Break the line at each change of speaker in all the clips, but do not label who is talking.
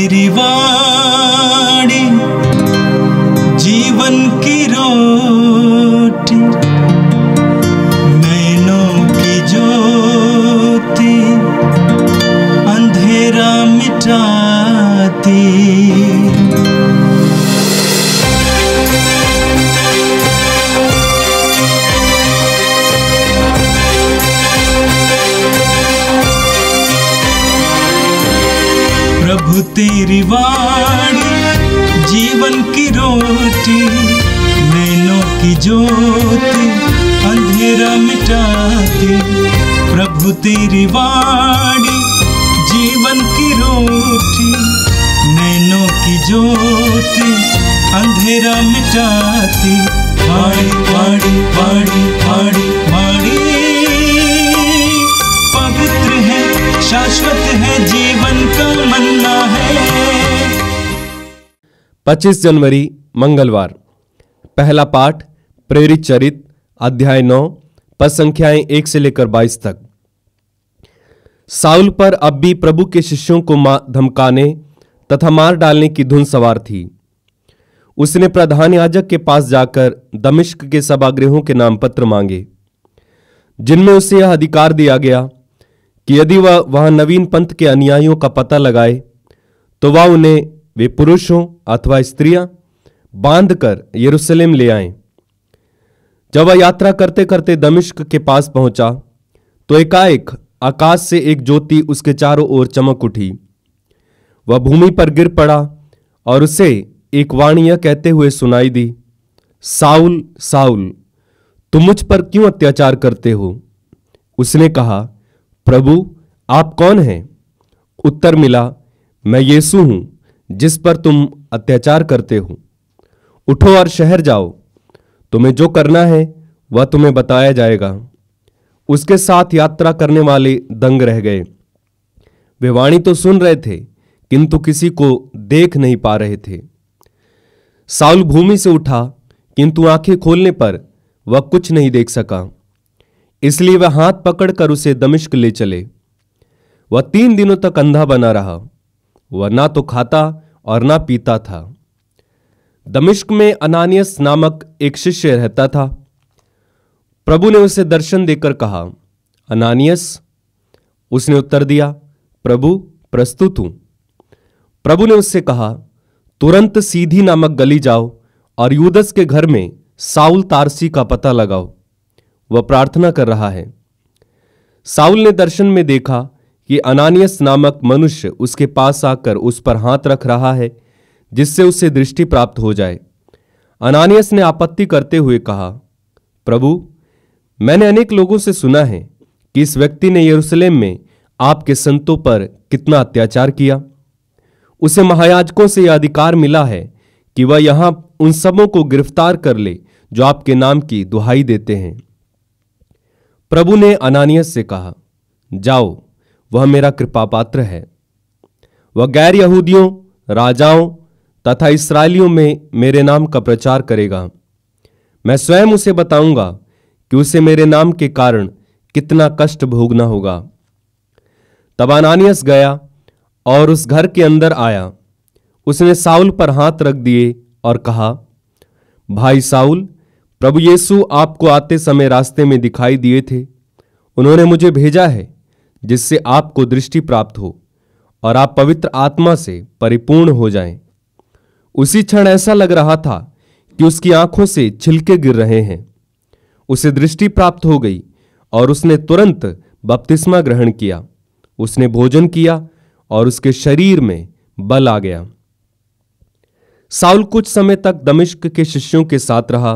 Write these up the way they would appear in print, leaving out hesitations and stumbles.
तेरी वाणी जीवन की रोटी, नैनों की ज्योति अंधेरा मिटाती। प्रभु तेरी वाणी जीवन की रोटी, नैनों की ज्योति अंधेरा मिटाती। प्रभु तेरी वाणी जीवन की रोटी, नैनों की ज्योति अंधेरा मिटाती। वाणी वाणी वाणी वाणी वाणी पवित्र है, शाश्वत है, जीवन का मन्ना है।
25 जनवरी मंगलवार। पहला पाठ प्रेरित चरित अध्याय 9 पद संख्याएं 1 से लेकर 22 तक। साउल पर अब भी प्रभु के शिष्यों को धमकाने तथा मार डालने की धुन सवार थी। उसने प्रधान याजक के पास जाकर दमिश्क के सभागृहों के नाम पत्र मांगे, जिनमें उसे यह अधिकार दिया गया कि यदि वह वहां नवीन पंथ के अनुयायियों का पता लगाए तो वह उन्हें, वे पुरुष हों अथवा स्त्रियां, बांधकर यरूशलेम ले आएं। जब वह यात्रा करते करते दमिश्क के पास पहुंचा तो एकाएक आकाश से एक ज्योति उसके चारों ओर चमक उठी। वह भूमि पर गिर पड़ा और उसे एक वाणी यह कहते हुए सुनाई दी, साउल साउल, तुम मुझ पर क्यों अत्याचार करते हो? उसने कहा, प्रभु आप कौन हैं? उत्तर मिला, मैं यीशु हूं जिस पर तुम अत्याचार करते हो। उठो और शहर जाओ, तुम्हें जो करना है वह तुम्हें बताया जाएगा। उसके साथ यात्रा करने वाले दंग रह गए। वे वाणी तो सुन रहे थे किंतु किसी को देख नहीं पा रहे थे। साउल भूमि से उठा किंतु आंखें खोलने पर वह कुछ नहीं देख सका, इसलिए वह हाथ पकड़कर उसे दमिश्क ले चले। वह 3 दिनों तक अंधा बना रहा। वह ना तो खाता और ना पीता था। दमिश्क में अनानियस नामक एक शिष्य रहता था। प्रभु ने उसे दर्शन देकर कहा, अनानियस। उसने उत्तर दिया, प्रभु प्रस्तुत हूं। प्रभु ने उससे कहा, तुरंत सीधी नामक गली जाओ और यूदस के घर में साउल तारसी का पता लगाओ, वह प्रार्थना कर रहा है। साउल ने दर्शन में देखा कि अनानियस नामक मनुष्य उसके पास आकर उस पर हाथ रख रहा है, जिससे उसे दृष्टि प्राप्त हो जाए। अनानियस ने आपत्ति करते हुए कहा, प्रभु मैंने अनेक लोगों से सुना है कि इस व्यक्ति ने यरूशलेम में आपके संतों पर कितना अत्याचार किया। उसे महायाजकों से यह अधिकार मिला है कि वह यहां उन सबों को गिरफ्तार कर ले जो आपके नाम की दुहाई देते हैं। प्रभु ने अनानियस से कहा, जाओ, वह मेरा कृपा पात्र है। वह गैर यहूदियों, राजाओं तथा इस्राएलियों में मेरे नाम का प्रचार करेगा। मैं स्वयं उसे बताऊंगा कि उसे मेरे नाम के कारण कितना कष्ट भोगना होगा। तब अनानियस गया और उस घर के अंदर आया। उसने साउल पर हाथ रख दिए और कहा, भाई साउल, प्रभु यीशु आपको आते समय रास्ते में दिखाई दिए थे। उन्होंने मुझे भेजा है जिससे आपको दृष्टि प्राप्त हो और आप पवित्र आत्मा से परिपूर्ण हो जाएं। उसी क्षण ऐसा लग रहा था कि उसकी आंखों से छिलके गिर रहे हैं। उसे दृष्टि प्राप्त हो गई और उसने तुरंत बपतिस्मा ग्रहण किया। उसने भोजन किया और उसके शरीर में बल आ गया। साउल कुछ समय तक दमिश्क के शिष्यों के साथ रहा।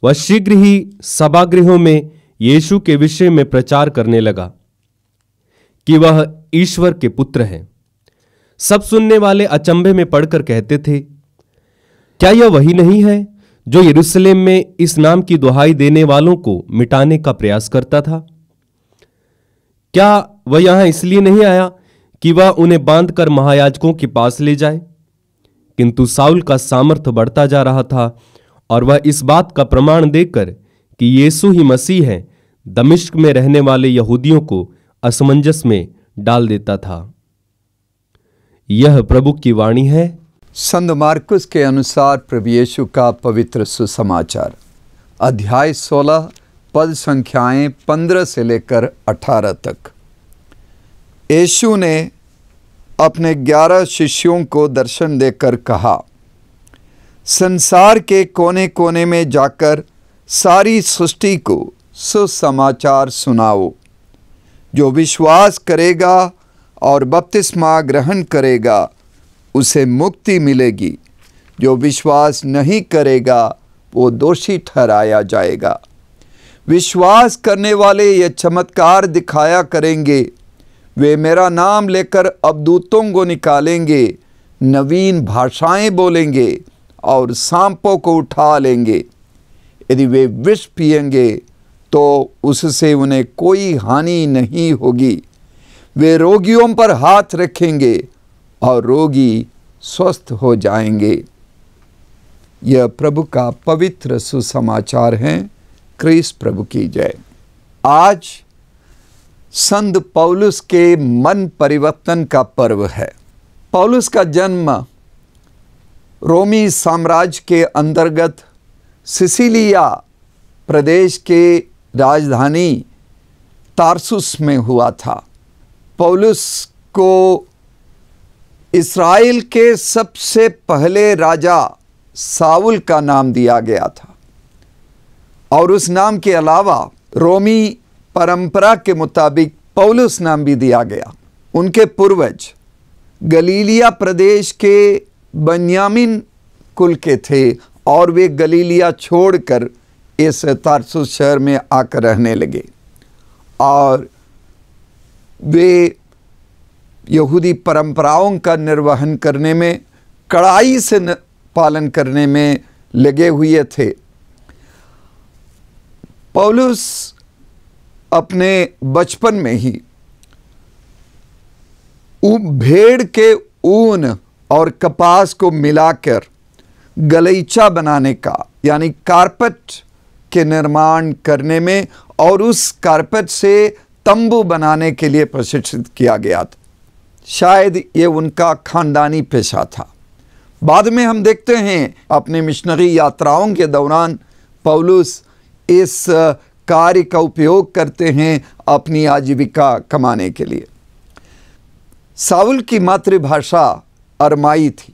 वह शीघ्र ही सभागृहों में यीशु के विषय में प्रचार करने लगा कि वह ईश्वर के पुत्र हैं। सब सुनने वाले अचंभे में पड़कर कहते थे, क्या यह वही नहीं है जो यरूशलेम में इस नाम की दुहाई देने वालों को मिटाने का प्रयास करता था? क्या वह यहां इसलिए नहीं आया कि वह उन्हें बांधकर महायाजकों के पास ले जाए? किंतु साउल का सामर्थ्य बढ़ता जा रहा था और वह इस बात का प्रमाण देकर कि यीशु ही मसीह है, दमिश्क में रहने वाले यहूदियों को असमंजस में डाल देता था। यह प्रभु की वाणी है।
संत मार्कुस के अनुसार प्रभु यीशु का पवित्र सुसमाचार, अध्याय 16, पद संख्याएं 15 से लेकर 18 तक। यीशु ने अपने 11 शिष्यों को दर्शन देकर कहा, संसार के कोने कोने में जाकर सारी सृष्टि को सुसमाचार सुनाओ। जो विश्वास करेगा और बपतिस्मा ग्रहण करेगा उसे मुक्ति मिलेगी। जो विश्वास नहीं करेगा वो दोषी ठहराया जाएगा। विश्वास करने वाले ये चमत्कार दिखाया करेंगे। वे मेरा नाम लेकर अबदूतों को निकालेंगे, नवीन भाषाएं बोलेंगे और सांपों को उठा लेंगे। यदि वे विष पिएंगे तो उससे उन्हें कोई हानि नहीं होगी। वे रोगियों पर हाथ रखेंगे और रोगी स्वस्थ हो जाएंगे। यह प्रभु का पवित्र सुसमाचार है। क्रिस्त प्रभु की जय। आज संत पौलुस के मन परिवर्तन का पर्व है। पौलुस का जन्म रोमी साम्राज्य के अंतर्गत सिसिलिया प्रदेश के राजधानी तारसुस में हुआ था। पौलुस को इस्राएल के सबसे पहले राजा साउल का नाम दिया गया था और उस नाम के अलावा रोमी परंपरा के मुताबिक पौलुस नाम भी दिया गया। उनके पूर्वज गलीलिया प्रदेश के बन्यामीन कुल के थे और वे गलीलिया छोड़कर इस तारसुस शहर में आकर रहने लगे और वे यहूदी परंपराओं का निर्वहन करने में, कड़ाई से पालन करने में लगे हुए थे। पौलुस अपने बचपन में ही भेड़ के ऊन और कपास को मिलाकर गलीचा बनाने का यानी कारपेट के निर्माण करने में और उस कारपेट से तंबू बनाने के लिए प्रशिक्षित किया गया था। शायद ये उनका खानदानी पेशा था। बाद में हम देखते हैं अपने मिशनरी यात्राओं के दौरान पौलुस इस कार्य का उपयोग करते हैं अपनी आजीविका कमाने के लिए। साउल की मातृभाषा अरमाई थी।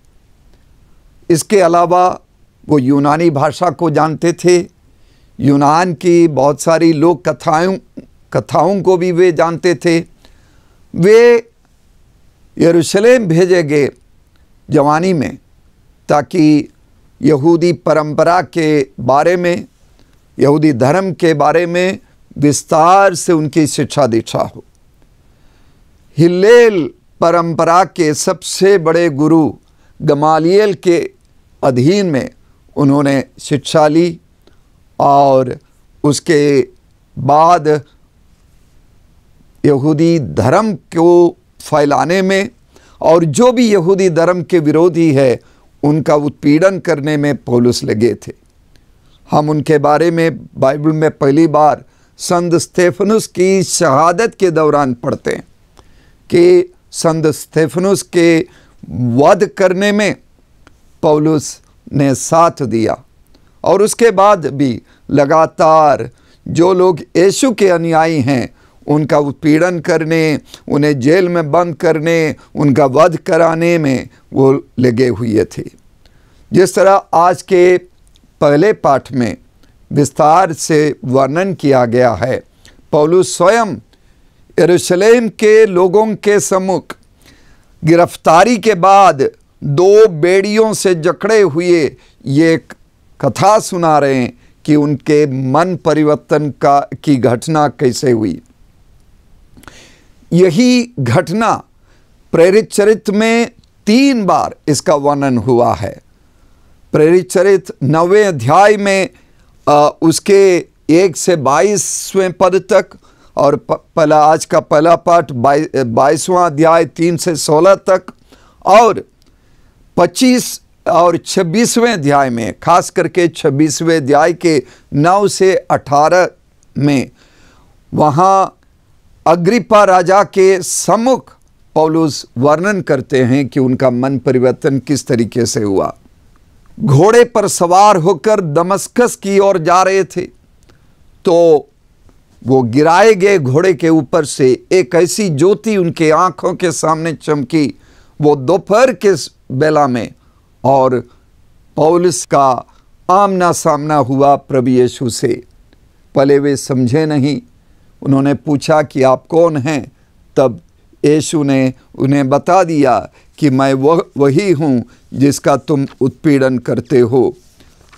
इसके अलावा वो यूनानी भाषा को जानते थे। यूनान की बहुत सारी लोक कथाओं को भी वे जानते थे। वे यरूशलेम भेजे गए जवानी में ताकि यहूदी परंपरा के बारे में, यहूदी धर्म के बारे में विस्तार से उनकी शिक्षा दीक्षा हो। हिल्लेल परंपरा के सबसे बड़े गुरु गमालियल के अधीन में उन्होंने शिक्षा ली और उसके बाद यहूदी धर्म को फैलाने में और जो भी यहूदी धर्म के विरोधी है उनका उत्पीड़न करने में पौलुस लगे थे। हम उनके बारे में बाइबल में पहली बार संत स्तेफनुस की शहादत के दौरान पढ़ते हैं कि संत स्तेफनुस के वध करने में पौलुस ने साथ दिया और उसके बाद भी लगातार जो लोग यीशु के अनुयायी हैं उनका उत्पीड़न करने, उन्हें जेल में बंद करने, उनका वध कराने में वो लगे हुए थे। जिस तरह आज के पहले पाठ में विस्तार से वर्णन किया गया है, पौलुस स्वयं यरूशलेम के लोगों के सम्मुख गिरफ्तारी के बाद 2 बेड़ियों से जकड़े हुए ये कथा सुना रहे हैं कि उनके मन परिवर्तन की घटना कैसे हुई। यही घटना प्रेरित चरित्र में 3 बार इसका वर्णन हुआ है। प्रेरित चरित्र 9वें अध्याय में उसके 1 से 22वें पद तक और आज का पहला पाठ 22वां अध्याय 3 से 16 तक और 25 और 26वें अध्याय में, खास करके 26वें अध्याय के 9 से 18 में वहाँ अग्रिप्पा राजा के सम्मुख पौलुस वर्णन करते हैं कि उनका मन परिवर्तन किस तरीके से हुआ। घोड़े पर सवार होकर दमस्कस की ओर जा रहे थे तो वो गिराए गए घोड़े के ऊपर से एक ऐसी ज्योति उनके आंखों के सामने चमकी, वो दोपहर के बेला में, और पौलुस का आमना सामना हुआ प्रभु यीशु से। पहले वे समझे नहीं, उन्होंने पूछा कि आप कौन हैं? तब यीशु ने उन्हें बता दिया कि मैं वही हूँ जिसका तुम उत्पीड़न करते हो।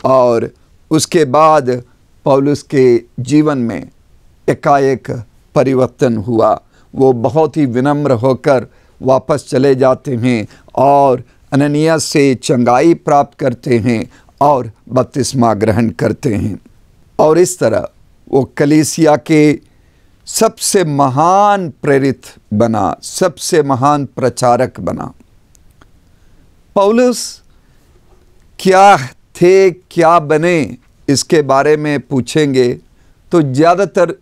और उसके बाद पौलुस के जीवन में एकाएक परिवर्तन हुआ। वो बहुत ही विनम्र होकर वापस चले जाते हैं और अननियास से चंगाई प्राप्त करते हैं और बपतिस्मा ग्रहण करते हैं। और इस तरह वो कलीसिया के सबसे महान प्रेरित बना, सबसे महान प्रचारक बना। पौलुस क्या थे, क्या बने, इसके बारे में पूछेंगे तो ज़्यादातर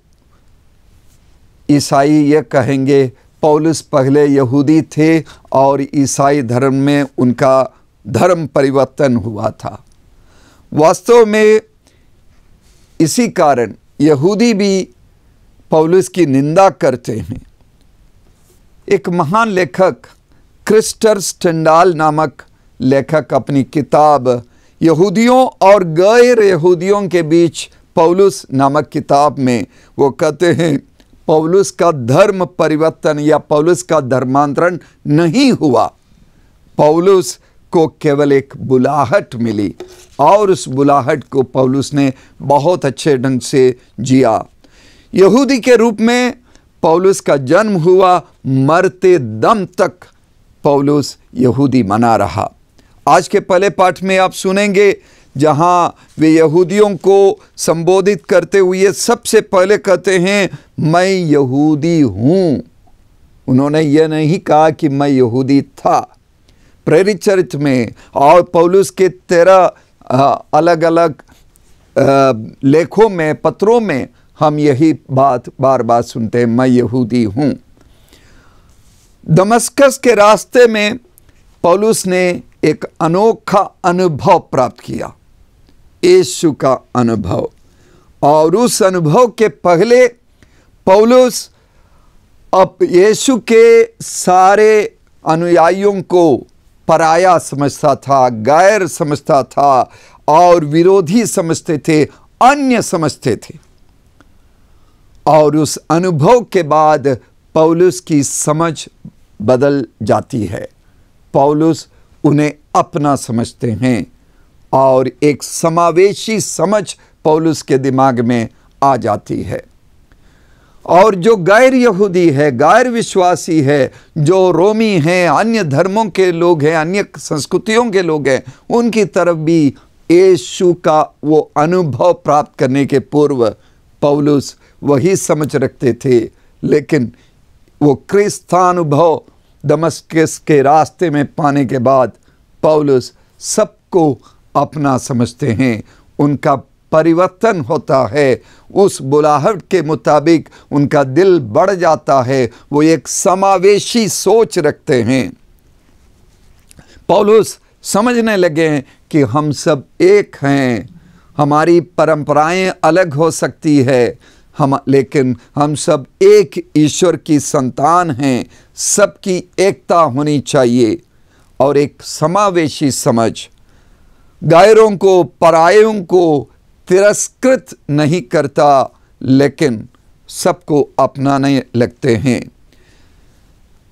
ईसाई ये कहेंगे पौलुस पहले यहूदी थे और ईसाई धर्म में उनका धर्म परिवर्तन हुआ था। वास्तव में इसी कारण यहूदी भी पौलुस की निंदा करते हैं। एक महान लेखक क्रिस्टर स्टेंडाल नामक लेखक अपनी किताब यहूदियों और गैर यहूदियों के बीच पौलुस नामक किताब में वो कहते हैं पौलुस का धर्म परिवर्तन या पौलुस का धर्मांतरण नहीं हुआ। पौलुस को केवल एक बुलाहट मिली और उस बुलाहट को पौलुस ने बहुत अच्छे ढंग से जिया। यहूदी के रूप में पौलुस का जन्म हुआ, मरते दम तक पौलुस यहूदी बना रहा। आज के पहले पाठ में आप सुनेंगे जहां वे यहूदियों को संबोधित करते हुए सबसे पहले कहते हैं मैं यहूदी हूं। उन्होंने यह नहीं कहा कि मैं यहूदी था। प्रेरित चरित्र में और पौलुस के 13 अलग अलग लेखों में, पत्रों में हम यही बात बार बार सुनते हैं, मैं यहूदी हूं। दमस्कस के रास्ते में पौलुस ने एक अनोखा अनुभव प्राप्त किया, यीशु का अनुभव। और उस अनुभव के पहले पौलुस अब यीशु के सारे अनुयायियों को पराया समझता था, गैर समझता था और विरोधी समझते थे, अन्य समझते थे। और उस अनुभव के बाद पौलुस की समझ बदल जाती है। पौलुस उन्हें अपना समझते हैं और एक समावेशी समझ पौलुस के दिमाग में आ जाती है। और जो गैर यहूदी है, गैर विश्वासी है, जो रोमी हैं, अन्य धर्मों के लोग हैं, अन्य संस्कृतियों के लोग हैं, उनकी तरफ भी यीशु का वो अनुभव प्राप्त करने के पूर्व पौलुस वही समझ रखते थे। लेकिन वो क्रिस्तानुभव दमस्कस के रास्ते में पाने के बाद पौलुस सबको अपना समझते हैं। उनका परिवर्तन होता है, उस बुलाहट के मुताबिक उनका दिल बढ़ जाता है, वो एक समावेशी सोच रखते हैं। पौलुस समझने लगे कि हम सब एक हैं। हमारी परंपराएं अलग हो सकती है, लेकिन हम सब एक ईश्वर की संतान हैं। सबकी एकता होनी चाहिए और एक समावेशी समझ। गैरों को, परायों को तिरस्कृत नहीं करता, लेकिन सबको अपनाने लगते हैं।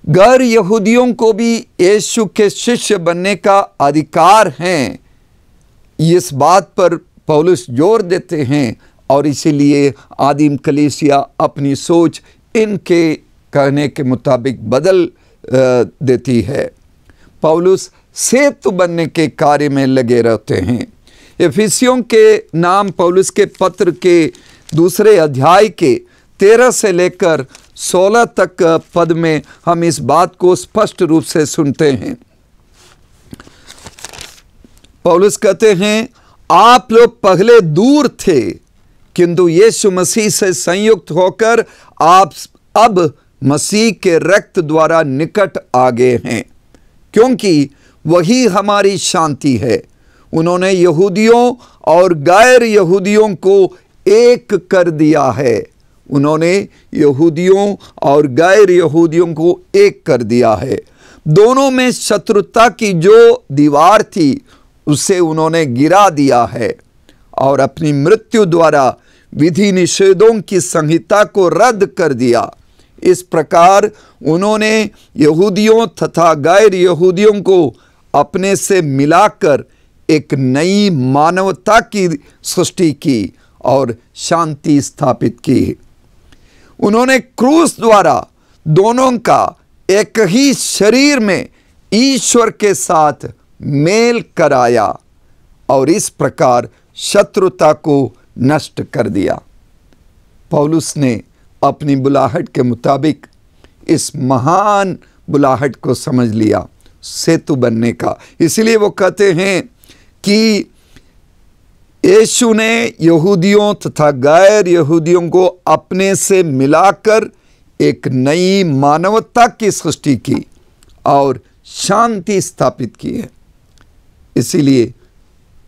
गैर यहूदियों को भी यीशु के शिष्य बनने का अधिकार है, इस बात पर पौलुस जोर देते हैं। और इसीलिए आदिम कलीसिया अपनी सोच इनके कहने के मुताबिक बदल देती है। पौलुस सेतु बनने के कार्य में लगे रहते हैं। इफिसियों के नाम पौलुस के पत्र के 2 अध्याय के 13 से लेकर 16 तक पद में हम इस बात को स्पष्ट रूप से सुनते हैं। पौलुस कहते हैं, आप लोग पहले दूर थे, किंतु यीशु मसीह से संयुक्त होकर आप अब मसीह के रक्त द्वारा निकट आ गए हैं, क्योंकि वही हमारी शांति है। उन्होंने यहूदियों और गैर यहूदियों को एक कर दिया है। उन्होंने यहूदियों और गैर यहूदियों को एक कर दिया है। दोनों में शत्रुता की जो दीवार थी उसे उन्होंने गिरा दिया है और अपनी मृत्यु द्वारा विधि निषेधों की संहिता को रद्द कर दिया। इस प्रकार उन्होंने यहूदियों तथा गैर यहूदियों को अपने से मिलाकर एक नई मानवता की सृष्टि की और शांति स्थापित की। उन्होंने क्रूस द्वारा दोनों का एक ही शरीर में ईश्वर के साथ मेल कराया और इस प्रकार शत्रुता को नष्ट कर दिया। पौलुस ने अपनी बुलाहट के मुताबिक इस महान बुलाहट को समझ लिया, सेतु बनने का। इसलिए वो कहते हैं कि यीशु ने यहूदियों तथा गैर यहूदियों को अपने से मिलाकर एक नई मानवता की सृष्टि की और शांति स्थापित की है। इसीलिए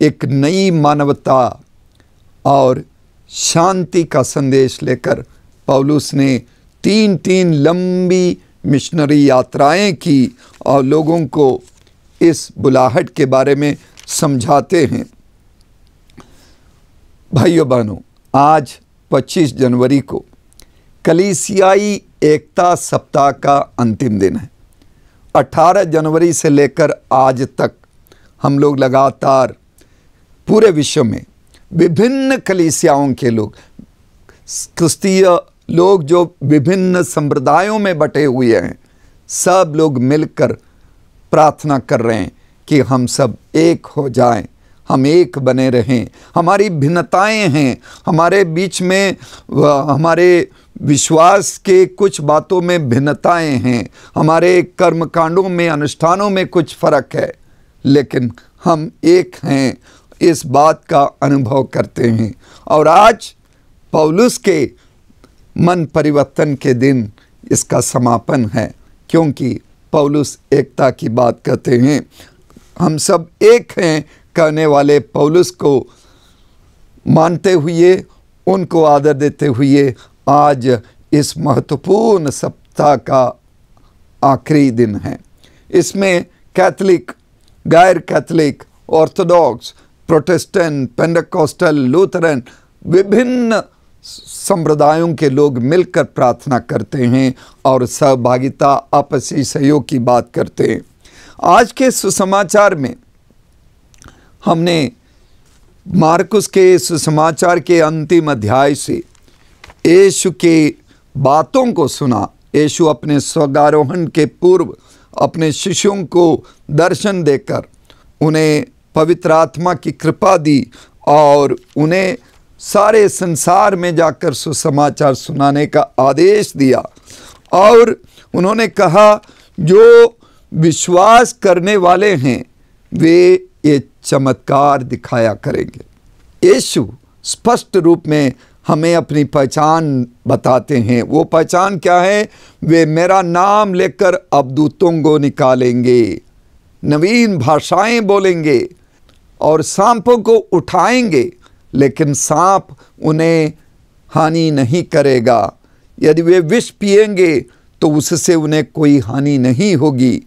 एक नई मानवता और शांति का संदेश लेकर पौलुस ने 3 लंबी मिशनरी यात्राएं की और लोगों को इस बुलाहट के बारे में समझाते हैं। भाइयों बहनों, आज 25 जनवरी को कलीसियाई एकता सप्ताह का अंतिम दिन है। 18 जनवरी से लेकर आज तक हम लोग लगातार पूरे विश्व में विभिन्न कलीसियाओं के लोग, क्रिस्तीय लोग जो विभिन्न संप्रदायों में बटे हुए हैं, सब लोग मिलकर प्रार्थना कर रहे हैं कि हम सब एक हो जाएं, हम एक बने रहें। हमारी भिन्नताएं हैं, हमारे बीच में हमारे विश्वास के कुछ बातों में भिन्नताएं हैं, हमारे कर्मकांडों में, अनुष्ठानों में कुछ फर्क है, लेकिन हम एक हैं, इस बात का अनुभव करते हैं। और आज पौलुस के मन परिवर्तन के दिन इसका समापन है, क्योंकि पौलुस एकता की बात कहते हैं। हम सब एक हैं कहने वाले पौलुस को मानते हुए, उनको आदर देते हुए आज इस महत्वपूर्ण सप्ताह का आखिरी दिन है। इसमें कैथलिक, गैर Catholic, Orthodox, Protestant, Pentecostal, Lutheran, विभिन्न संप्रदायों के लोग मिलकर प्रार्थना करते हैं और सहभागिता, आपसी सहयोग की बात करते हैं। आज के सुसमाचार में हमने मार्कुस के सुसमाचार के अंतिम अध्याय से यीशु के बातों को सुना। यीशु अपने स्वर्गारोहण के पूर्व अपने शिष्यों को दर्शन देकर उन्हें पवित्र आत्मा की कृपा दी और उन्हें सारे संसार में जाकर सुसमाचार सुनाने का आदेश दिया। और उन्होंने कहा, जो विश्वास करने वाले हैं वे ये चमत्कार दिखाया करेंगे। यीशु स्पष्ट रूप में हमें अपनी पहचान बताते हैं। वो पहचान क्या है? वे मेरा नाम लेकर अबदूतों को निकालेंगे, नवीन भाषाएं बोलेंगे और सांपों को उठाएंगे, लेकिन सांप उन्हें हानि नहीं करेगा। यदि वे विष पिएंगे तो उससे उन्हें कोई हानि नहीं होगी।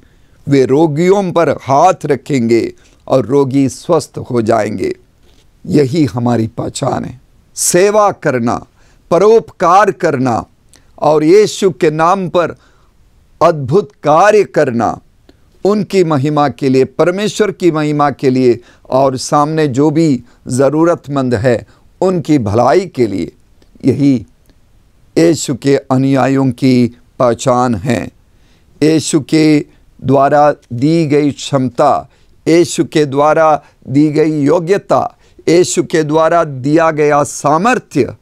वे रोगियों पर हाथ रखेंगे और रोगी स्वस्थ हो जाएंगे। यही हमारी पहचान है, सेवा करना, परोपकार करना और यीशु के नाम पर अद्भुत कार्य करना, उनकी महिमा के लिए, परमेश्वर की महिमा के लिए और सामने जो भी ज़रूरतमंद है उनकी भलाई के लिए। यही यीशु के अनुयायियों की पहचान है। यीशु के द्वारा दी गई क्षमता, यीशु के द्वारा दी गई योग्यता, यीशु के द्वारा दिया गया सामर्थ्य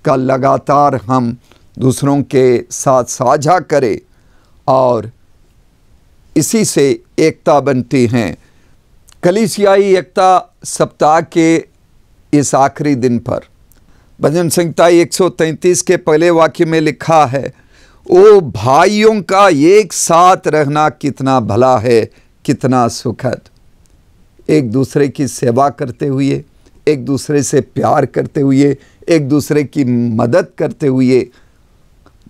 का लगातार हम दूसरों के साथ साझा करें और इसी से एकता बनती हैं। कलीसियाई एकता सप्ताह के इस आखिरी दिन पर भजन संहिता 133 के पहले वाक्य में लिखा है, ओ भाइयों का एक साथ रहना कितना भला है, कितना सुखद। एक दूसरे की सेवा करते हुए, एक दूसरे से प्यार करते हुए, एक दूसरे की मदद करते हुए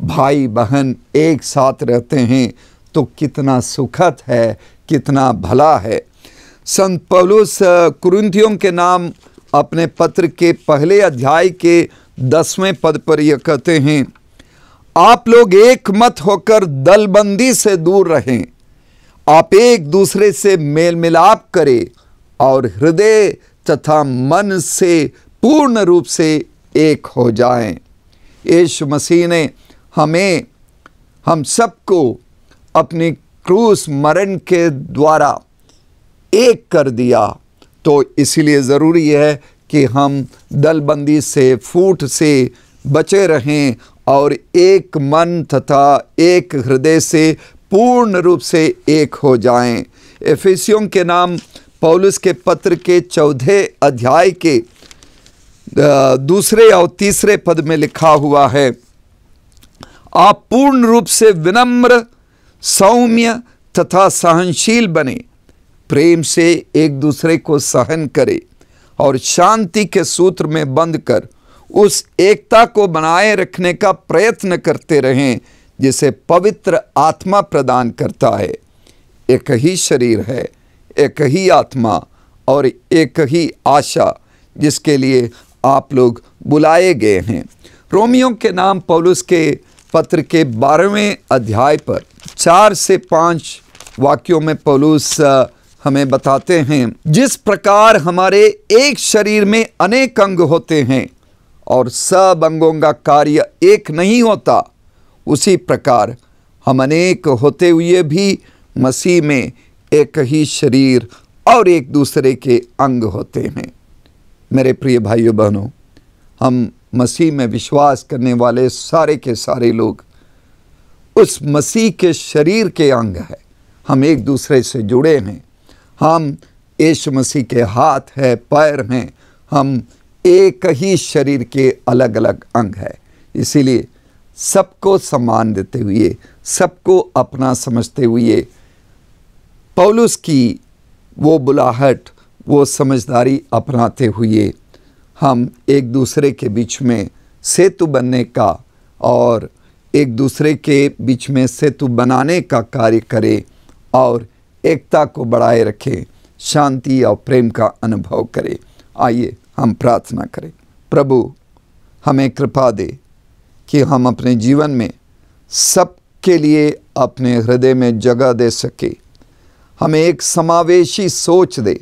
भाई बहन एक साथ रहते हैं तो कितना सुखद है, कितना भला है। संत पौलुस कुरिन्थियों के नाम अपने पत्र के पहले अध्याय के 10वें पद पर यह कहते हैं, आप लोग एक मत होकर दलबंदी से दूर रहें, आप एक दूसरे से मेल मिलाप करें और हृदय तथा मन से पूर्ण रूप से एक हो जाएं। यीशु मसीह ने हम सबको अपनी क्रूस मरण के द्वारा एक कर दिया, तो इसीलिए ज़रूरी है कि हम दलबंदी से, फूट से बचे रहें और एक मन तथा एक हृदय से पूर्ण रूप से एक हो जाएं। एफिसियों के नाम पौलुस के पत्र के 14 अध्याय के 2 और 3 पद में लिखा हुआ है, आप पूर्ण रूप से विनम्र, सौम्य तथा सहनशील बने, प्रेम से एक दूसरे को सहन करें और शांति के सूत्र में बंध कर उस एकता को बनाए रखने का प्रयत्न करते रहें जिसे पवित्र आत्मा प्रदान करता है। एक ही शरीर है, एक ही आत्मा और एक ही आशा जिसके लिए आप लोग बुलाए गए हैं। रोमियों के नाम पौलुस के पत्र के 12वें अध्याय पर 4 से 5 वाक्यों में पौलुस हमें बताते हैं, जिस प्रकार हमारे एक शरीर में अनेक अंग होते हैं और सब अंगों का कार्य एक नहीं होता, उसी प्रकार हम अनेक होते हुए भी मसीह में एक ही शरीर और एक दूसरे के अंग होते हैं। मेरे प्रिय भाइयों बहनों, हम मसीह में विश्वास करने वाले सारे के सारे लोग उस मसीह के शरीर के अंग हैं। हम एक दूसरे से जुड़े हैं, हम यीशु मसीह के हाथ है, पैर हैं, हम एक ही शरीर के अलग अलग अंग हैं। इसीलिए सबको सम्मान देते हुए, सबको अपना समझते हुए पौलुस की वो बुलाहट, वो समझदारी अपनाते हुए हम एक दूसरे के बीच में सेतु बनने का और एक दूसरे के बीच में सेतु बनाने का कार्य करें और एकता को बढ़ाए रखें, शांति और प्रेम का अनुभव करें। आइए हम प्रार्थना करें। प्रभु हमें कृपा दे कि हम अपने जीवन में सबके लिए अपने हृदय में जगह दे सके। हमें एक समावेशी सोच दे,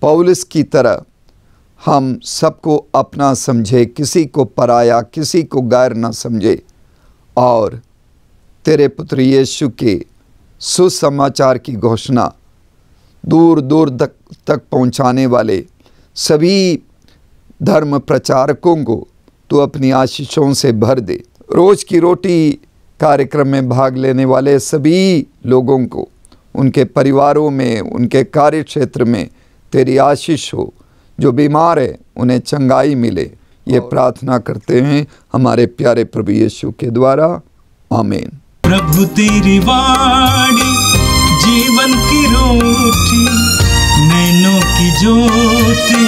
पौलुस की तरह हम सबको अपना समझे, किसी को पराया, किसी को गैर न समझे और तेरे पुत्र यीशु के सुसमाचार की घोषणा दूर दूर तक पहुंचाने वाले सभी धर्म प्रचारकों को तू अपनी आशीषों से भर दे। रोज की रोटी कार्यक्रम में भाग लेने वाले सभी लोगों को, उनके परिवारों में, उनके कार्य क्षेत्र में तेरी आशीष हो। जो बीमार है उन्हें चंगाई मिले, ये प्रार्थना करते हैं हमारे प्यारे प्रभु यीशु के द्वारा, आमीन।
प्रभु तेरी वाणी जीवन की रोटी, नैनों की ज्योति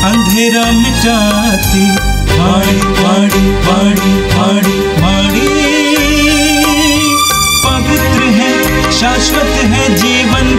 अंधेरा मिटाती, वाणी वाणी वाणी वाणी वाणी पवित्र है, शाश्वत है, जीवन